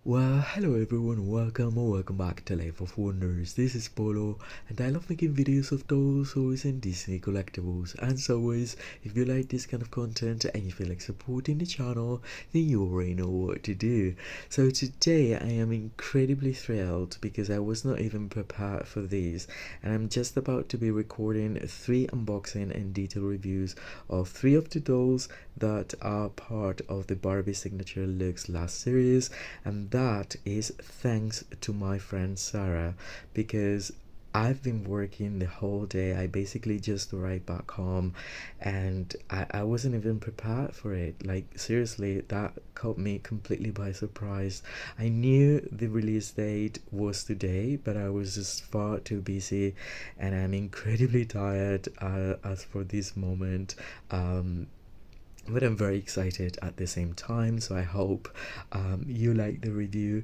Well, hello everyone, welcome back to Life of Wonders. This is Polo, and I love making videos of dolls, toys, and Disney collectibles. And as always, if you like this kind of content and you feel like supporting the channel, then you already know what to do. So today I am incredibly thrilled because I was not even prepared for this, and I'm just about to be recording 3 unboxing and detailed reviews of 3 of the dolls that are part of the Barbie Signature Looks last series, and that is thanks to my friend Sarah, because I've been working the whole day. I basically just arrived back home and I wasn't even prepared for it. Like, seriously, that caught me completely by surprise. I knew the release date was today, but I was just far too busy and I'm incredibly tired as for this moment. But I'm very excited at the same time, so I hope you like the review.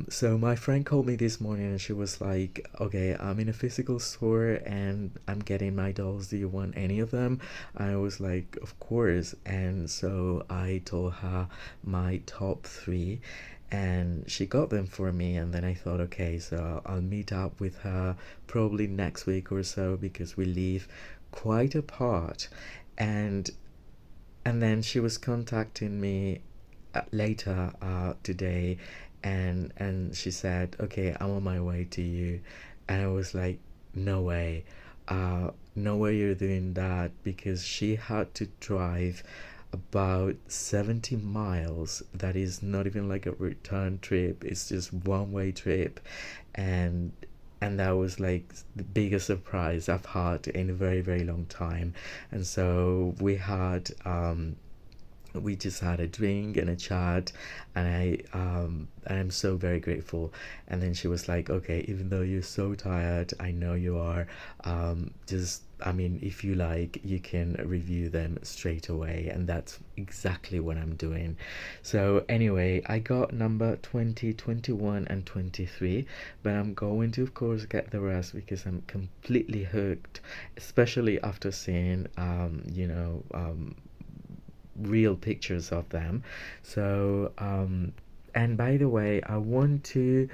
So my friend called me this morning and she was like, okay, I'm in a physical store and I'm getting my dolls, do you want any of them? I was like, of course. And so I told her my top 3 and she got them for me, and then I thought, okay, so I'll meet up with her probably next week or so because we live quite apart. And and then she was contacting me later today, and she said, okay, I'm on my way to you. And I was like, no way, no way you're doing that, because she had to drive about 70 miles. That is not even like a return trip, it's just one way trip. And and that was like the biggest surprise I've had in a very, very long time. And so we just had a drink and a chat, and I'm so very grateful. And then she was like, okay, even though you're so tired, I know you are, just, I mean, if you like, you can review them straight away, and that's exactly what I'm doing. So anyway, I got number 20, 21, and 23, but I'm going to of course get the rest because I'm completely hooked, especially after seeing real pictures of them. So, and by the way, I want to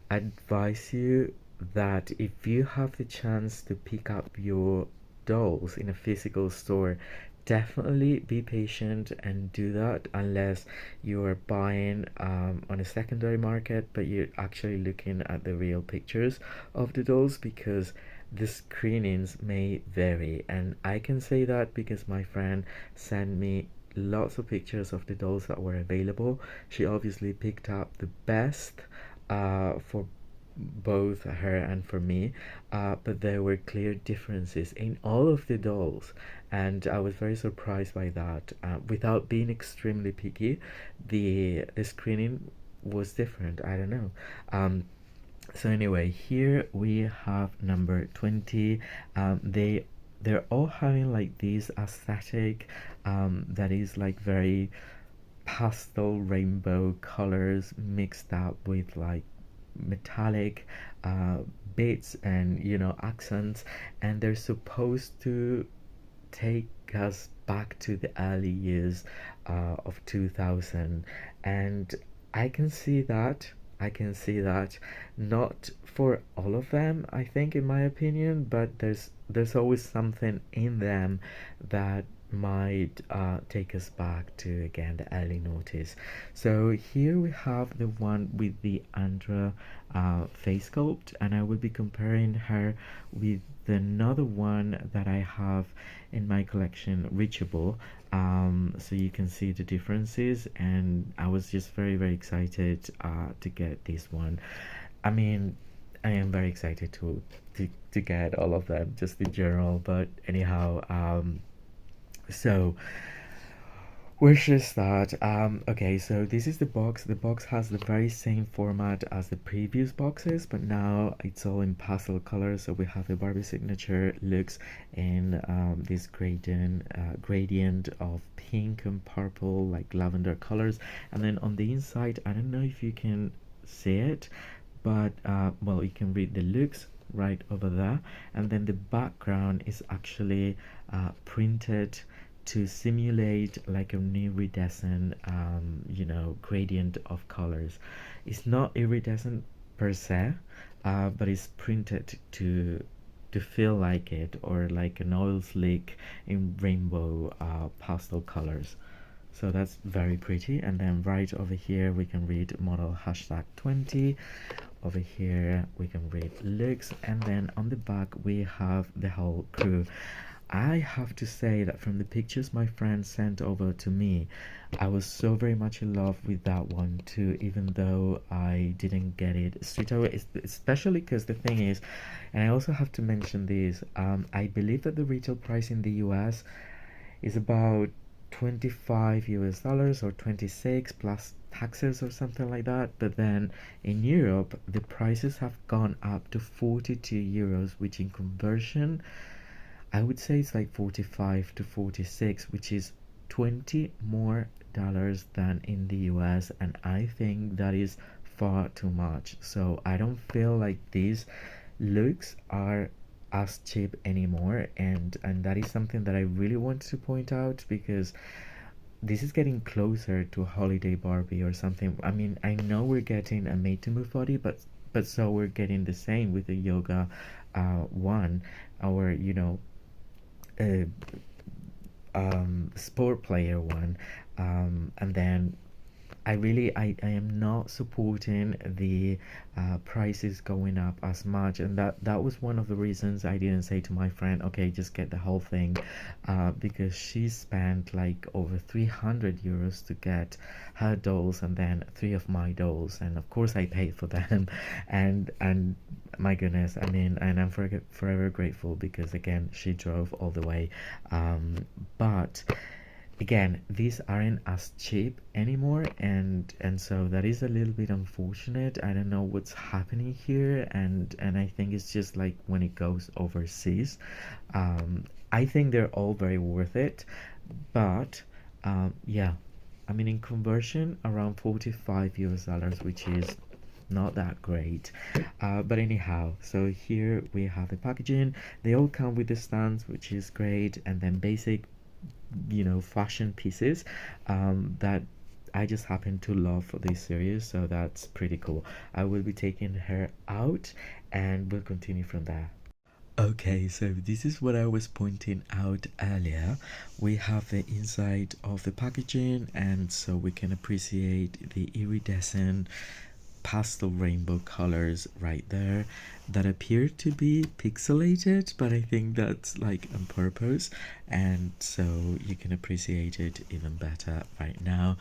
advise you that if you have the chance to pick up your dolls in a physical store, definitely be patient and do that, unless you are buying on a secondary market but you're actually looking at the real pictures of the dolls, because the screenings may vary. And I can say that because my friend sent me lots of pictures of the dolls that were available. She obviously picked up the best for both her and for me, but there were clear differences in all of the dolls, and I was very surprised by that. Without being extremely picky, the screening was different. I don't know. So anyway, here we have number 20. They're all having like this aesthetic that is like very pastel rainbow colors mixed up with like metallic bits and accents, and they're supposed to take us back to the early years of 2000. And I can see that. I can see that, not for all of them, I think, in my opinion, but there's always something in them that might take us back to, again, the early noughties. So here we have the one with the Andra face sculpt, and I will be comparing her with another one that I have in my collection, Reachable. So you can see the differences, and I was just very, very excited to get this one. I mean, I am very excited to get all of them, just in general. But anyhow, so where should I start? Okay, so this is the box. The box has the very same format as the previous boxes, but now it's all in pastel colors. So we have the Barbie signature looks in this gradient of pink and purple, like lavender colors. And then on the inside, I don't know if you can see it, but well, you can read the looks right over there. And then the background is actually printed to simulate like an iridescent gradient of colors. It's not iridescent per se, but it's printed to feel like it, or like an oil slick in rainbow pastel colors. So that's very pretty. And then right over here we can read model hashtag 20. Over here we can read looks, and then on the back we have the whole crew. I have to say that from the pictures my friend sent over to me, I was so very much in love with that one too, even though I didn't get it straight away. Especially because the thing is, and I also have to mention this, I believe that the retail price in the US is about 25 US dollars or 26 plus taxes or something like that. But then in Europe, the prices have gone up to 42 euros, which in conversion, I would say it's like 45 to 46, which is 20 more dollars than in the US. And I think that is far too much. So I don't feel like these looks are as cheap anymore, and that is something that I really want to point out, because this is getting closer to a holiday Barbie or something. I mean, I know we're getting a made to move body, but so we're getting the same with the yoga one, our uh, sport player one, and then I am not supporting the prices going up as much, and that was one of the reasons I didn't say to my friend, okay, just get the whole thing, because she spent like over 300 euros to get her dolls, and then three of my dolls, and of course I paid for them, and my goodness, I mean, and I'm forever grateful, because again she drove all the way, but again, these aren't as cheap anymore, and so that is a little bit unfortunate. I don't know what's happening here, and I think it's just like when it goes overseas. I think they're all very worth it, but yeah, I mean, in conversion around 45 US dollars, which is not that great, but anyhow, so here we have the packaging. They all come with the stands, which is great, and then basic fashion pieces that I just happen to love for this series, so that's pretty cool. I will be taking her out and we'll continue from there. Okay, so this is what I was pointing out earlier. We have the inside of the packaging, and so we can appreciate the iridescent pastel rainbow colors right there that appear to be pixelated, but I think that's like on purpose, and so you can appreciate it even better right now.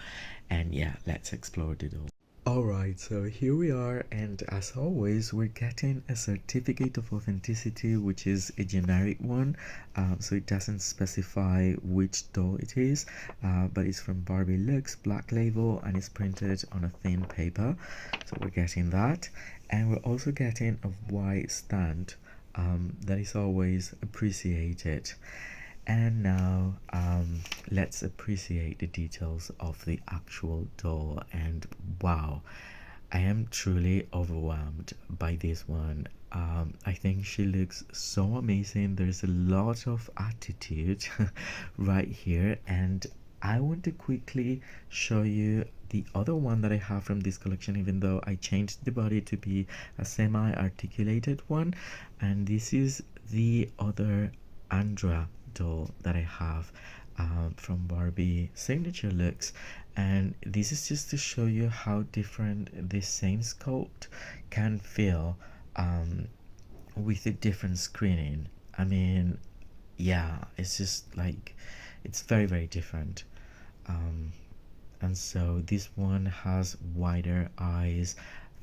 And yeah, let's explore it all. Alright, so here we are, and as always, we're getting a certificate of authenticity, which is a generic one, so it doesn't specify which doll it is, but it's from Barbie Looks, black label, and it's printed on a thin paper, so we're getting that, and we're also getting a white stand, that is always appreciated. And now let's appreciate the details of the actual doll, and wow, I am truly overwhelmed by this one. I think she looks so amazing. There's a lot of attitude right here, and I want to quickly show you the other one that I have from this collection, even though I changed the body to be a semi-articulated one, and this is the other Andra doll that I have from Barbie Signature Looks, and this is just to show you how different this same sculpt can feel with a different screening. I mean, yeah, it's just like it's very different. um, and so this one has wider eyes,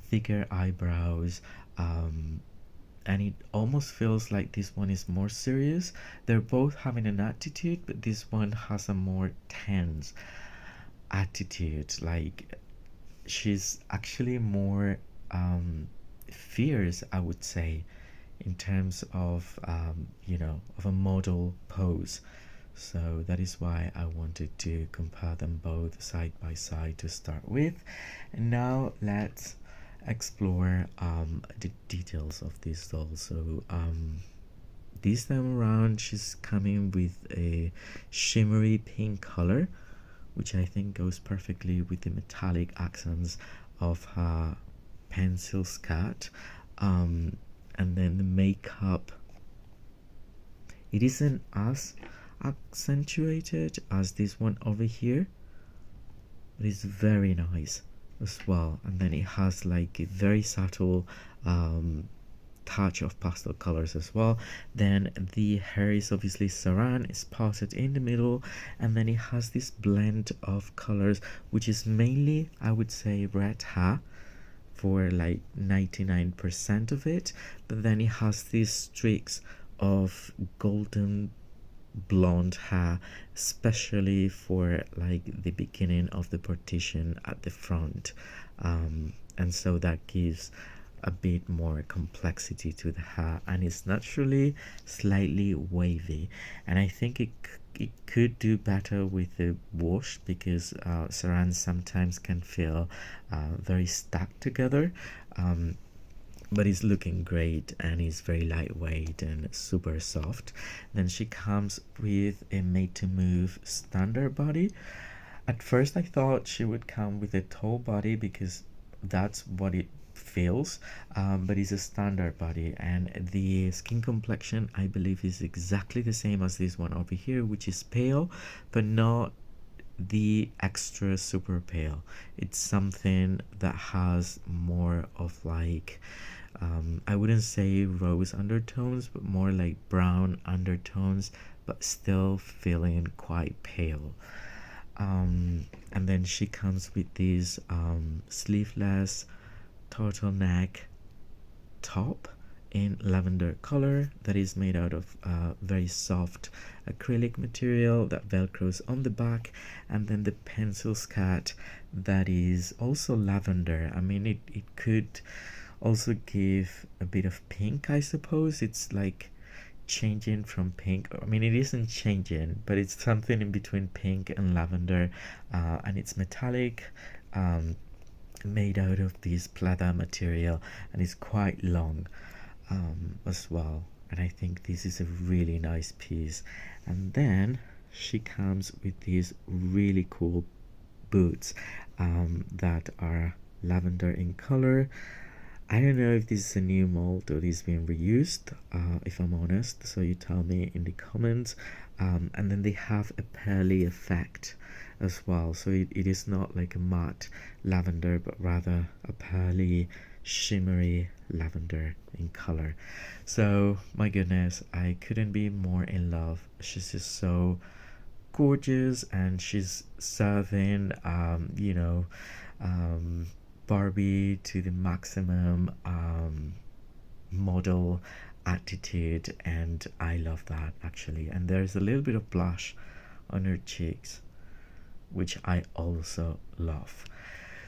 thicker eyebrows, and it almost feels like this one is more serious. They're both having an attitude, but this one has a more tense attitude. Like she's actually more fierce, I would say, in terms of of a model pose. So that is why I wanted to compare them both side by side to start with. And now let's explore the details of this doll. So this time around she's coming with a shimmery pink color, which I think goes perfectly with the metallic accents of her pencil skirt. And then the makeup, it isn't as accentuated as this one over here, but it's very nice as well. And then it has like a very subtle touch of pastel colors as well. Then the hair is obviously saran, is parted in the middle, and then it has this blend of colors, which is mainly, I would say, red hair for like 99% of it, but then it has these streaks of golden blonde hair, especially for like the beginning of the partition at the front, and so that gives a bit more complexity to the hair, and it's naturally slightly wavy, and I think it could do better with the wash, because saran sometimes can feel very stuck together, but it's looking great and it's very lightweight and super soft. Then she comes with a made to move standard body. At first I thought she would come with a tall body because that's what it feels, but it's a standard body, and the skin complexion I believe is exactly the same as this one over here, which is pale, but not the extra super pale. It's something that has more of like I wouldn't say rose undertones, but more like brown undertones, but still feeling quite pale. And then she comes with these sleeveless turtleneck top in lavender color that is made out of very soft acrylic material that velcros on the back, and then the pencil skirt that is also lavender. I mean, it could also give a bit of pink, I suppose. It's like changing from pink, I mean, it isn't changing, but it's something in between pink and lavender, and it's metallic, made out of this pleather material, and it's quite long as well, and I think this is a really nice piece. And then she comes with these really cool boots that are lavender in color. I don't know if this is a new mold or this is being reused, if I'm honest, so you tell me in the comments. And then they have a pearly effect as well, so it is not like a matte lavender, but rather a pearly shimmery lavender in color. So my goodness, I couldn't be more in love. She's just so gorgeous, and she's serving Barbie to the maximum, model attitude, and I love that actually. And there's a little bit of blush on her cheeks, which I also love.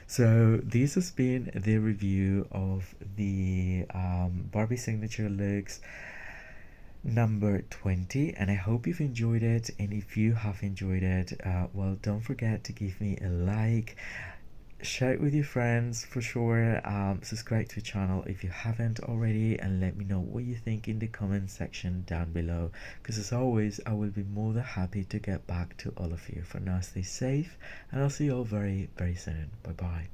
So this has been the review of the Barbie signature looks number 20, and I hope you've enjoyed it. And if you have enjoyed it, well, don't forget to give me a like, share it with your friends for sure, subscribe to the channel if you haven't already, and let me know what you think in the comment section down below, because as always I will be more than happy to get back to all of you. For now, stay safe, and I'll see you all very soon. Bye bye.